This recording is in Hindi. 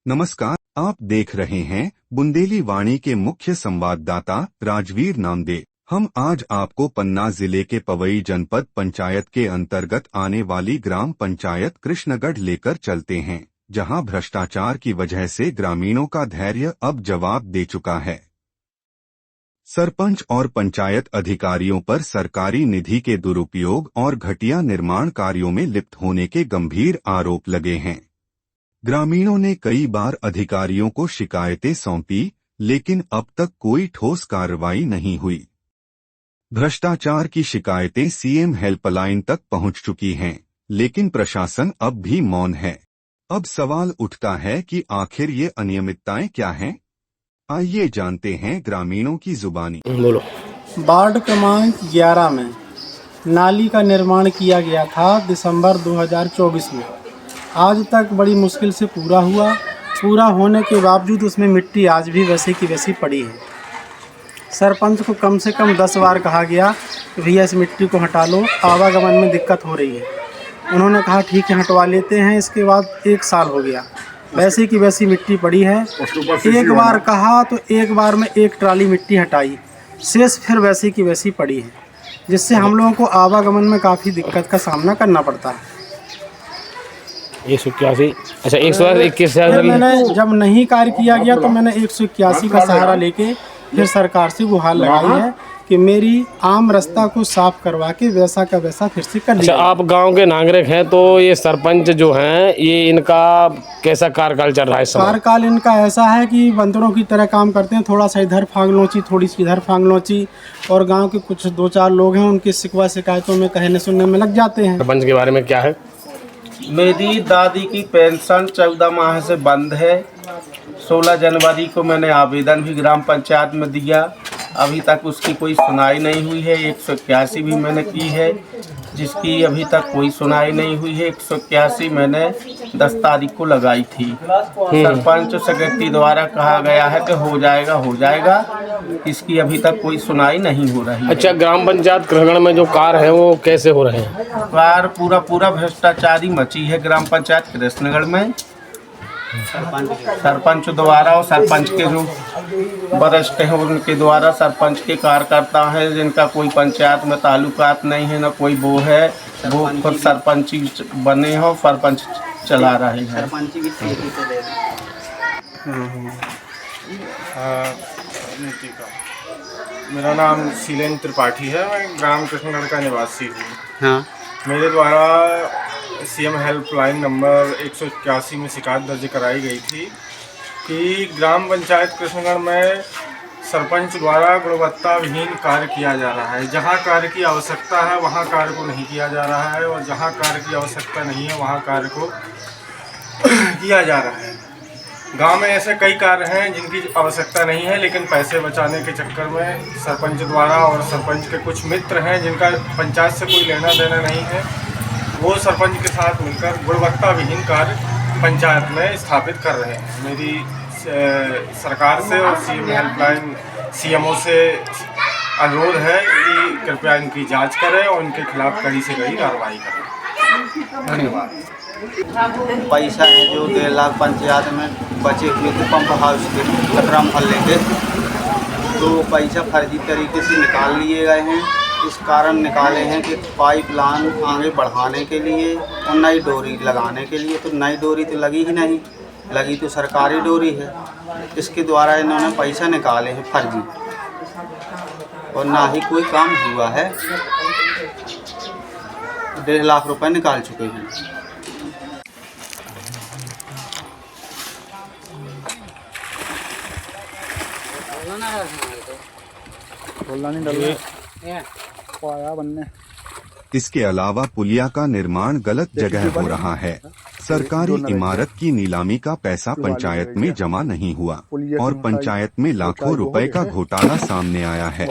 नमस्कार, आप देख रहे हैं बुंदेली वाणी के मुख्य संवाददाता राजवीर नामदे। हम आज आपको पन्ना जिले के पवई जनपद पंचायत के अंतर्गत आने वाली ग्राम पंचायत कृष्णगढ़ लेकर चलते हैं, जहां भ्रष्टाचार की वजह से ग्रामीणों का धैर्य अब जवाब दे चुका है। सरपंच और पंचायत अधिकारियों पर सरकारी निधि के दुरुपयोग और घटिया निर्माण कार्यों में लिप्त होने के गंभीर आरोप लगे हैं। ग्रामीणों ने कई बार अधिकारियों को शिकायतें सौंपी, लेकिन अब तक कोई ठोस कार्रवाई नहीं हुई। भ्रष्टाचार की शिकायतें सीएम हेल्पलाइन तक पहुंच चुकी हैं, लेकिन प्रशासन अब भी मौन है। अब सवाल उठता है कि आखिर ये अनियमितताएं क्या हैं? आइए जानते हैं ग्रामीणों की जुबानी। बोलो। वार्ड क्रमांक 11 में नाली का निर्माण किया गया था दिसंबर 2024 में। आज तक बड़ी मुश्किल से पूरा हुआ। पूरा होने के बावजूद उसमें मिट्टी आज भी वैसे की वैसी पड़ी है। सरपंच को कम से कम 10 बार कहा गया कि भैया इस मिट्टी को हटा लो, आवागमन में दिक्कत हो रही है। उन्होंने कहा ठीक है हटवा लेते हैं। इसके बाद 1 साल हो गया, वैसे की वैसी मिट्टी पड़ी है। एक बार कहा तो एक बार में 1 ट्राली मिट्टी हटाई, शेष फिर वैसी की वैसी पड़ी है, जिससे हम लोगों को आवागमन में काफ़ी दिक्कत का सामना करना पड़ता है। 181। अच्छा, 121 मैंने जब नहीं कार्य किया गया तो मैंने 181 का सहारा लेके फिर सरकार से गुहार लगाई है कि मेरी आम रास्ता को साफ करवा के वैसा का वैसा फिर से कर दिया। अच्छा, आप गांव के नागरिक हैं, तो ये सरपंच जो हैं, ये इनका कैसा कार्यकाल चल रहा है? कार्यकाल इनका ऐसा है कि बंदरों की तरह काम करते हैं। थोड़ा सा इधर फांग लोची, थोड़ी सी इधर फांग लोची, और गांव के कुछ 2-4 लोग हैं, उनकी शिकवा शिकायतों में कहने सुनने में लग जाते हैं। सरपंच के बारे में क्या है? मेरी दादी की पेंशन 14 माह से बंद है। 16 जनवरी को मैंने आवेदन भी ग्राम पंचायत में दिया, अभी तक उसकी कोई सुनाई नहीं हुई है। 181 भी मैंने की है, जिसकी अभी तक कोई सुनाई नहीं हुई है। 181 मैंने 10 तारीख को लगाई थी। सरपंच सेक्रेटरी द्वारा कहा गया है कि हो जाएगा, इसकी अभी तक कोई सुनाई नहीं हो रही है। अच्छा, ग्राम पंचायत कृष्णगढ़ में जो कार्य है वो कैसे हो रहे हैं? कार्य पूरा भ्रष्टाचारी मची है ग्राम पंचायत कृष्णगढ़ में। सरपंच द्वारा और सरपंच के जो वरिष्ठ हैं उनके द्वारा सरपंच के कार्यकर्ता हैं, जिनका कोई पंचायत में ताल्लुकात नहीं है, न कोई वो है, वो खुद सरपंची बने हो, सरपंच चला रहे हैं। मेरा नाम शीलेंद्र त्रिपाठी है, मैं ग्राम कृष्णगढ़ का निवासी हूँ। हाँ। मेरे द्वारा सीएम हेल्पलाइन नंबर 181 में शिकायत दर्ज कराई गई थी कि ग्राम पंचायत कृष्णगढ़ में सरपंच द्वारा गुणवत्ता विहीन कार्य किया जा रहा है। जहाँ कार्य की आवश्यकता है वहाँ कार्य को नहीं किया जा रहा है, और जहाँ कार्य की आवश्यकता नहीं है वहाँ कार्य को किया जा रहा है। गांव में ऐसे कई कार्य हैं जिनकी आवश्यकता नहीं है, लेकिन पैसे बचाने के चक्कर में सरपंच द्वारा और सरपंच के कुछ मित्र हैं जिनका पंचायत से कोई लेना देना नहीं है, वो सरपंच के साथ मिलकर गुणवत्ता विहीन कार्य पंचायत में स्थापित कर रहे हैं। मेरी सरकार से और सीएम हेल्पलाइन सीएमओ से अनुरोध है कि कृपया इनकी जांच करें और इनके खिलाफ कड़ी से कड़ी कार्रवाई करें। धन्यवाद। पैसा है जो 1.5 लाख पंचायत में बचे हुए थे पंप हाउस के कटरा मोहल्ले के, तो पैसा फर्जी तरीके से निकाल लिए गए हैं। इस कारण निकाले हैं कि पाइपलाइन आगे बढ़ाने के लिए और नई डोरी लगाने के लिए, तो नई डोरी तो लगी ही नहीं, लगी तो सरकारी डोरी है। इसके द्वारा इन्होंने पैसा निकाले हैं फर्जी, और ना ही कोई काम हुआ है। 1.5 लाख रुपए निकाल चुके हैं। इसके अलावा पुलिया का निर्माण गलत जगह हो रहा है। सरकारी इमारत की नीलामी का पैसा पंचायत में जमा नहीं हुआ, और पंचायत में लाखों रुपए का घोटाला सामने आया है।